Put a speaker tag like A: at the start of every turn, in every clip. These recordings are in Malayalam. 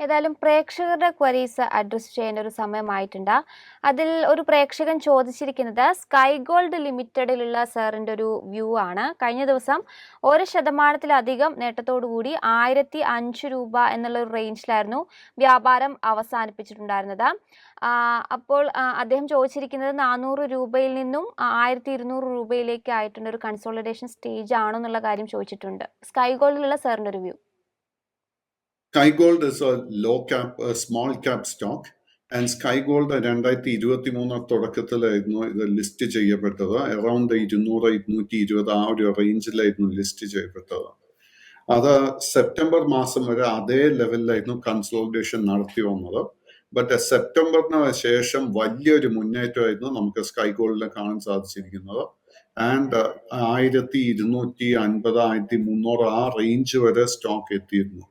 A: ഏതായാലും പ്രേക്ഷകരുടെ ക്വരീസ് അഡ്രസ്സ് ചെയ്യേണ്ട ഒരു സമയമായിട്ടുണ്ട്. അതിൽ ഒരു പ്രേക്ഷകൻ ചോദിച്ചിരിക്കുന്നത് സ്കൈ ഗോൾഡ് ലിമിറ്റഡിലുള്ള സാറിൻ്റെ ഒരു വ്യൂ ആണ്. കഴിഞ്ഞ ദിവസം 1% നേട്ടത്തോടുകൂടി 1005 രൂപ എന്നുള്ള ഒരു റേഞ്ചിലായിരുന്നു വ്യാപാരം അവസാനിപ്പിച്ചിട്ടുണ്ടായിരുന്നത്. അപ്പോൾ അദ്ദേഹം ചോദിച്ചിരിക്കുന്നത് 400 രൂപയിൽ നിന്നും 1200 രൂപയിലേക്ക് ആയിട്ടുള്ള ഒരു കൺസോളിഡേഷൻ സ്റ്റേജ് ആണോ എന്നുള്ള കാര്യം ചോദിച്ചിട്ടുണ്ട്. സ്കൈ ഗോൾഡിലുള്ള സാറിൻ്റെ ഒരു view.
B: Sky Gold is a small cap stock, and Sky Gold 2023 തുടക്കത്തിലായിരുന്നു ഇത് ലിസ്റ്റ് ചെയ്യപ്പെട്ടത്. അറൌണ്ട് 200-220 ആ ഒരു റേഞ്ചിലായിരുന്നു ലിസ്റ്റ് ചെയ്യപ്പെട്ടത്. അത് സെപ്റ്റംബർ മാസം വരെ അതേ ലെവലിലായിരുന്നു കൺസോളിഡേഷൻ നടത്തി വന്നത്. ബട്ട് സെപ്റ്റംബറിന് ശേഷം വലിയൊരു മുന്നേറ്റമായിരുന്നു നമുക്ക് സ്കൈ ഗോൾഡിൽ കാണാൻ സാധിച്ചിരിക്കുന്നത്. ആൻഡ് 1250, 1300 ആ റേഞ്ച് വരെ സ്റ്റോക്ക് എത്തിയിരുന്നു.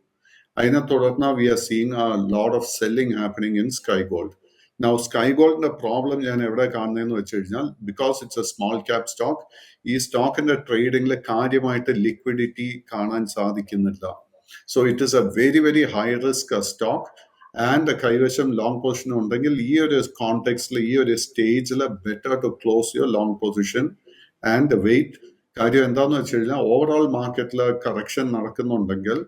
B: അതിനെ തുടർന്ന് we are seeing a lot of selling happening in Sky Gold. Now Sky ഗോൾഡിന്റെ പ്രോബ്ലം ഞാൻ എവിടെ കാണുന്നതെന്ന് വെച്ച് കഴിഞ്ഞാൽ, because it's a small cap stock, ഈ സ്റ്റോക്കിന്റെ ട്രേഡിംഗിൽ കാര്യമായിട്ട് ലിക്വിഡിറ്റി കാണാൻ സാധിക്കുന്നില്ല. So it is a very very high risk stock. And കൈവശം ലോങ് പൊസിഷൻ ഉണ്ടെങ്കിൽ ഈ ഒരു കോണ്ടെക്സ്റ്റിൽ, ഈ ഒരു സ്റ്റേജിൽ better to close your long position and wait. കാര്യം എന്താന്ന് വെച്ച് കഴിഞ്ഞാൽ, ഓവറോൾ മാർക്കറ്റിൽ കറക്ഷൻ നടക്കുന്നുണ്ടെങ്കിൽ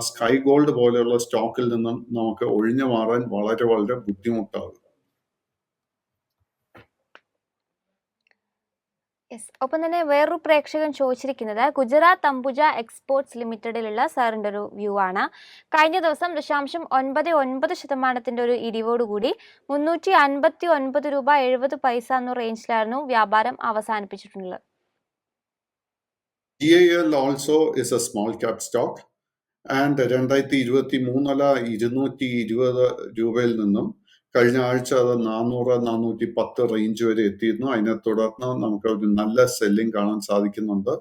B: സ്കൈ ഗോൾഡ് പോലെയുള്ള സ്റ്റോക്കിൽ നിന്നും നമുക്ക് ഒഴിഞ്ഞു മാറാൻ വളരെ വളരെ ബുദ്ധിമുട്ടാകും.
A: ഒപ്പം തന്നെ വേറൊരു പ്രേക്ഷകൻ ചോദിച്ചിരിക്കുന്നത് ഗുജറാത്ത് അംബുജ എക്സ്പോർട്സ് ലിമിറ്റഡിലുള്ള സാറിൻ്റെ ഒരു വ്യൂ ആണ്. കഴിഞ്ഞ ദിവസം 0.99% ഒരു ഇടിവോടുകൂടി 359 രൂപ 70 പൈസ എന്ന റേഞ്ചിലായിരുന്നു വ്യാപാരം അവസാനിപ്പിച്ചിട്ടുള്ളത്.
B: GAL also is a small cap stock. And 2023 220 രൂപയിൽ നിന്നും കഴിഞ്ഞ ആഴ്ച അത് 400-410 റേഞ്ച് വരെ എത്തിയിരുന്നു. അതിനെ തുടർന്ന് നമുക്ക് ഒരു നല്ല സെല്ലിംഗ് കാണാൻ സാധിക്കുന്നുണ്ട്.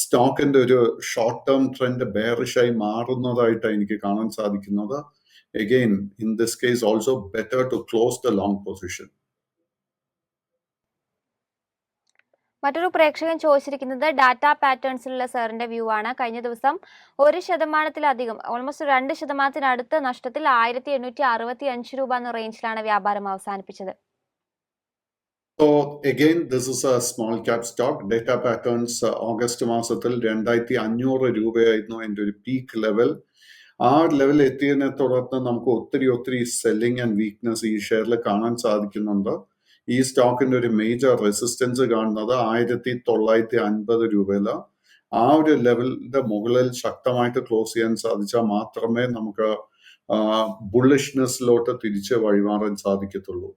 B: സ്റ്റോക്കിന്റെ ഒരു ഷോർട്ട് ടേം ട്രെൻഡ് ബെയറിഷായി മാറുന്നതായിട്ടാണ് എനിക്ക് കാണാൻ സാധിക്കുന്നത്. Again in this case also better to close the long position.
A: മറ്റൊരു പ്രേക്ഷകൻ ചോദിച്ചിരിക്കുന്നത് ഡാറ്റ പാറ്റേൺസിലുള്ള സാറിന്റെ വ്യൂ ആണ്. കഴിഞ്ഞ ദിവസം 1%, ഓൾമോസ്റ്റ് 2% നഷ്ടത്തിൽ 1865 രൂപ എന്ന റേഞ്ചിലാണ് വ്യാപാരം അവസാനിപ്പിച്ചത്.
B: So again, this is a small cap stock. Data Patterns August മാസത്തിൽ 2500 രൂപയായിരുന്നു അതിന്റെ ഒരു പീക്ക് ലെവൽ. ആ ലെവൽ എത്തിയതിനെ തുടർന്ന് നമുക്ക് ഒത്തിരി സെല്ലിംഗ് ആൻഡ് വീക്ക്നെസ് ഈ ഷെയറിൽ കാണാൻ സാധിക്കുന്നുണ്ട്. ഈ സ്റ്റോക്കിന്റെ ഒരു മേജർ റെസിസ്റ്റൻസ് കാണുന്നത് 1950 രൂപയില്. ആ ഒരു ലെവലിന്റെ മുകളിൽ ശക്തമായിട്ട് ക്ലോസ് ചെയ്യാൻ സാധിച്ചാൽ മാത്രമേ നമുക്ക് ബുള്ളിഷ്നെസ്സിലോട്ട് തിരിച്ച് വഴിമാറാൻ സാധിക്കത്തുള്ളൂ.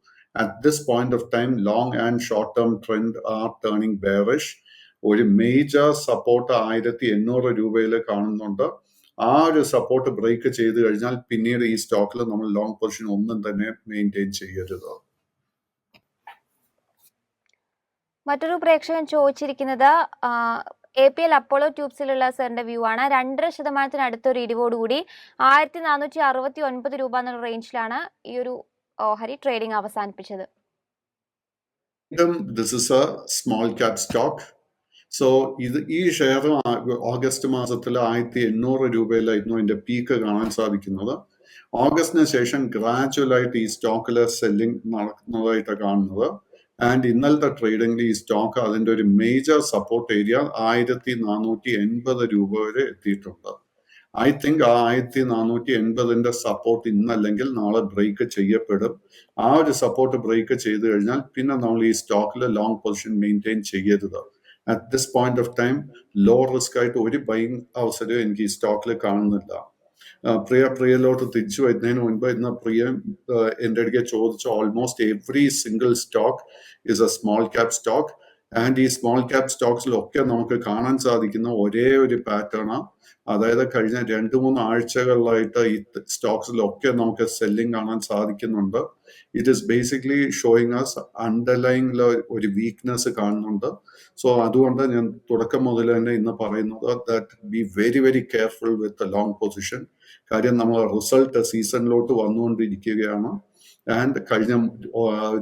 B: At this point of time long and short term trend are turning bearish. ഒരു മേജർ സപ്പോർട്ട് 1800 രൂപയിൽ കാണുന്നുണ്ട്. ആ ഒരു സപ്പോർട്ട് ബ്രേക്ക് ചെയ്ത് കഴിഞ്ഞാൽ പിന്നീട് ഈ സ്റ്റോക്കിൽ നമ്മൾ ലോങ് പൊസിഷൻ ഒന്നും തന്നെ മെയിൻറ്റെയിൻ ചെയ്യരുത്.
A: മറ്റൊരു പ്രേക്ഷകൻ ചോദിച്ചിരിക്കുന്നത് APL അപ്പോളോ ട്യൂബ്സിലുള്ള സാറിന്റെ വ്യൂ ആണ്. 2.5% അടുത്തൊരു ഇടിവോടുകൂടി 1469 രൂപ എന്നുള്ള റേഞ്ചിലാണ് ഈ ഒരു ഓഹരി ട്രേഡിംഗ് അവസാനിപ്പിച്ചത്.
B: This is a small cap stock. So ഈ ഷെയർ ഓഗസ്റ്റ് മാസത്തിൽ 1800 രൂപയിലായിരുന്നു അതിന്റെ പീക്ക് കാണാൻ സാധിക്കുന്നത്. ഓഗസ്റ്റിന് ശേഷം ഗ്രാജുവൽ ആയിട്ട് ഈ സ്റ്റോക്കിൽ സെല്ലിംഗ് നടക്കുന്നതായിട്ടാണ് കാണുന്നത്. ആൻഡ് ഇന്നലത്തെ ട്രേഡിംഗിൽ ഈ സ്റ്റോക്ക് അതിന്റെ ഒരു മേജർ സപ്പോർട്ട് ഏരിയ 1480 രൂപ വരെ എത്തിയിട്ടുണ്ട്. ഐ തിങ്ക് ആ 1480 സപ്പോർട്ട് ഇന്നല്ലെങ്കിൽ നാളെ ബ്രേക്ക് ചെയ്യപ്പെടും. ആ ഒരു സപ്പോർട്ട് ബ്രേക്ക് ചെയ്ത് കഴിഞ്ഞാൽ പിന്നെ നമ്മൾ ഈ സ്റ്റോക്കിൽ ലോങ് പൊസിഷൻ മെയിൻറ്റെയിൻ ചെയ്യരുത്. At this point of time low risk ആയിട്ട് ഒരു ബൈങ് അവസരം എനിക്ക് ഈ സ്റ്റോക്കിൽ കാണുന്നില്ല. പ്രിയയിലോട്ട് തിരിച്ചു വരുന്നതിന് മുൻപ് ഇന്ന് പ്രിയ എൻ്റെ അടുക്കെ ചോദിച്ച almost every single stock is A small cap stock. And ഈ സ്മോൾ ക്യാപ് സ്റ്റോക്സിലൊക്കെ നമുക്ക് കാണാൻ സാധിക്കുന്ന ഒരേ ഒരു പാറ്റേണാണ്. അതായത് കഴിഞ്ഞ 2-3 ആഴ്ചകളിലായിട്ട് ഈ സ്റ്റോക്സിലൊക്കെ നമുക്ക് സെല്ലിംഗ് കാണാൻ സാധിക്കുന്നുണ്ട്. It is basically showing us അണ്ടർലൈനിൽ ഒരു വീക്ക്നെസ് കാണുന്നുണ്ട്. സോ അതുകൊണ്ട് ഞാൻ തുടക്കം മുതൽ തന്നെ ഇന്ന് പറയുന്നത് that be very very careful with long position. കാര്യം നമ്മൾ റിസൾട്ട് സീസണിലോട്ട് വന്നുകൊണ്ടിരിക്കുകയാണ്. ആൻഡ് കഴിഞ്ഞ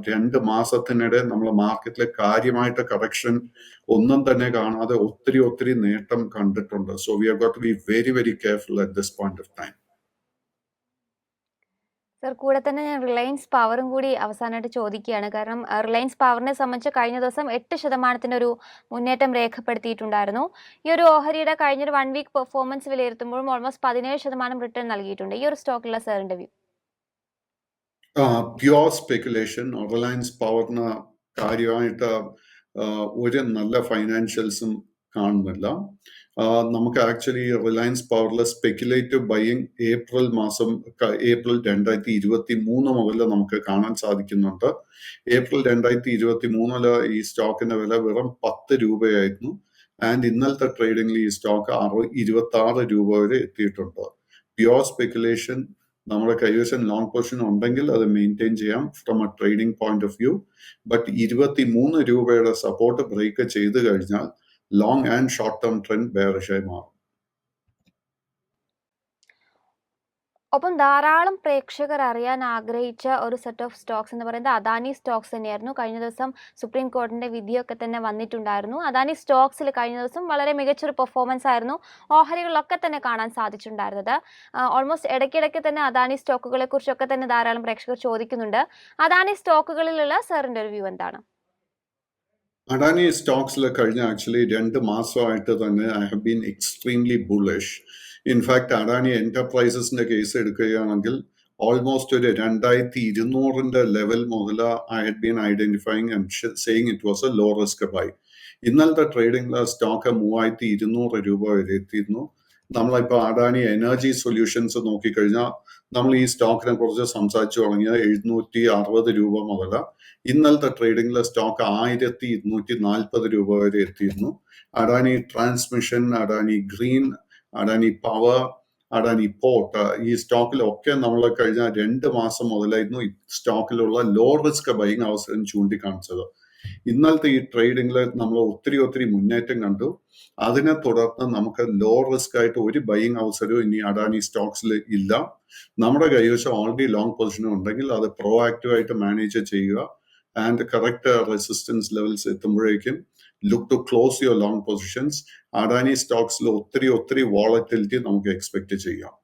B: 2 മാസത്തിനിടെ നമ്മൾ മാർക്കറ്റിലെ കാര്യമായിട്ട് കറക്ഷൻ ഒന്നും തന്നെ കാണാതെ ഒത്തിരി നേട്ടം കണ്ടിട്ടുണ്ട്. So we have got to be very very careful at this point of time.
A: Sir, കൂടെ തന്നെ ഞാൻ റിലയൻസ് പവറും കൂടി അവസാനമായിട്ട് ചോദിക്കുകയാണ്. കാരണം റിലയൻസ് പവറിനെ സംബന്ധിച്ച് കഴിഞ്ഞ ദിവസം 8% ഒരു മുന്നേറ്റം രേഖപ്പെടുത്തിയിട്ടുണ്ടായിരുന്നു. ഈ ഒരു ഓഹരിയുടെ കഴിഞ്ഞൊരു 1 വീക്ക് പെർഫോമൻസ് വിലയിരുത്തുമ്പോഴും ഓൾമോസ്റ്റ് 17% റിട്ടേൺ നൽകിയിട്ടുണ്ട്. ഈ ഒരു സ്റ്റോക്കിലുള്ള സാറിന്റെ വ്യൂ?
B: Pure speculation. റിലയൻസ് പവറിന് കാര്യമായിട്ട് ഒരു നല്ല ഫൈനാൻഷ്യൽസും കാണുന്നില്ല. നമുക്ക് ആക്ച്വലി റിലയൻസ് പവറിൽ സ്പെക്കുലേറ്റീവ് ബൈയിങ് ഏപ്രിൽ 2023 മുതൽ നമുക്ക് കാണാൻ സാധിക്കുന്നുണ്ട്. ഏപ്രിൽ 2023 ഈ സ്റ്റോക്കിന്റെ വില വെറും 10 രൂപയായിരുന്നു. ആൻഡ് ഇന്നലത്തെ ട്രേഡിംഗിൽ ഈ സ്റ്റോക്ക് 26 രൂപ വരെ എത്തിയിട്ടുണ്ട്. Pure speculation. നമ്മുടെ കൈവശം ലോങ് പൊസിഷൻ ഉണ്ടെങ്കിൽ അത് മെയിൻറ്റെയിൻ ചെയ്യാം from a trading point of view. But 23 രൂപയുടെ സപ്പോർട്ട് ബ്രേക്ക് ചെയ്ത് കഴിഞ്ഞാൽ long and short term trend ബെയറിഷായി മാറും.
A: ഒപ്പം ധാരാളം പ്രേക്ഷകർ അറിയാൻ ആഗ്രഹിച്ച ഒരു സെറ്റ് ഓഫ് സ്റ്റോക്സ് എന്ന് പറയുന്നത് അദാനി സ്റ്റോക്സ് തന്നെയായിരുന്നു. കഴിഞ്ഞ ദിവസം സുപ്രീം കോടതിന്റെ വിധിയൊക്കെ തന്നെ വന്നിട്ടുണ്ടായിരുന്നു. അദാനി സ്റ്റോക്സിൽ കഴിഞ്ഞ ദിവസം വളരെ മികച്ചൊരു പെർഫോമൻസ് ആയിരുന്നു ഓഹരികളിലൊക്കെ തന്നെ കാണാൻ സാധിച്ചിട്ടുണ്ടായിരുന്നത്. ഓൾമോസ്റ്റ് ഇടയ്ക്കിടയ്ക്ക് തന്നെ അദാനി സ്റ്റോക്കുകളെ കുറിച്ചൊക്കെ തന്നെ ധാരാളം പ്രേക്ഷകർ ചോദിക്കുന്നുണ്ട്. അദാനി സ്റ്റോക്കുകളിലുള്ള സാറിന്റെ ഒരു വ്യൂ എന്താണ്?
B: അഡാനി സ്റ്റോക്സിൽ കഴിഞ്ഞ ആക്ച്വലി 2 മാസമായിട്ട് തന്നെ I have been extremely bullish. In fact Adani എന്റർപ്രൈസസിന്റെ കേസ് എടുക്കുകയാണെങ്കിൽ ഓൾമോസ്റ്റ് ഒരു 2200 ലെവൽ മുതൽ I had been identifying and saying it was a low risk buy. ഇന്നലത്തെ ട്രേഡിംഗിൽ സ്റ്റോക്ക് 3200 രൂപ വരെ എത്തിയിരുന്നു. നമ്മളിപ്പോൾ അഡാനി എനർജി സൊല്യൂഷൻസ് നോക്കിക്കഴിഞ്ഞാൽ നമ്മൾ ഈ സ്റ്റോക്കിനെ കുറിച്ച് സംസാരിച്ചു തുടങ്ങിയ 760 രൂപ മുതൽ ഇന്നലത്തെ ട്രേഡിംഗിലെ സ്റ്റോക്ക് 1240 രൂപ വരെ എത്തിയിരുന്നു. Adani transmission, Adani green, Adani power, Adani port, ഈ സ്റ്റോക്കിലൊക്കെ നമ്മൾ കഴിഞ്ഞ 2 മാസം മുതലായിരുന്നു ഈ സ്റ്റോക്കിലുള്ള ലോ റിസ്ക് ബൈങ് അവസരം ചൂണ്ടിക്കാണിച്ചത്. ഇന്നലത്തെ ഈ ട്രേഡിംഗിൽ നമ്മൾ ഒത്തിരി മുന്നേറ്റം കണ്ടു. അതിനെ തുടർന്ന് നമുക്ക് ലോ റിസ്ക് ആയിട്ട് ഒരു ബൈയിങ് അവസരവും ഇനി അഡാനി സ്റ്റോക്സിൽ ഇല്ല. നമ്മുടെ കൈവശം ഓൾറെഡി ലോങ് പൊസിഷൻ ഉണ്ടെങ്കിൽ അത് പ്രോ ആക്റ്റീവായിട്ട് മാനേജ് ചെയ്യുക. ആൻഡ് കറക്റ്റ് റെസിസ്റ്റൻസ് ലെവൽസ് എത്തുമ്പോഴേക്കും look to close your long positions. Adani സ്റ്റോക്സിൽ ഒത്തിരി വോളറ്റിലിറ്റി നമുക്ക് എക്സ്പെക്ട് ചെയ്യാം.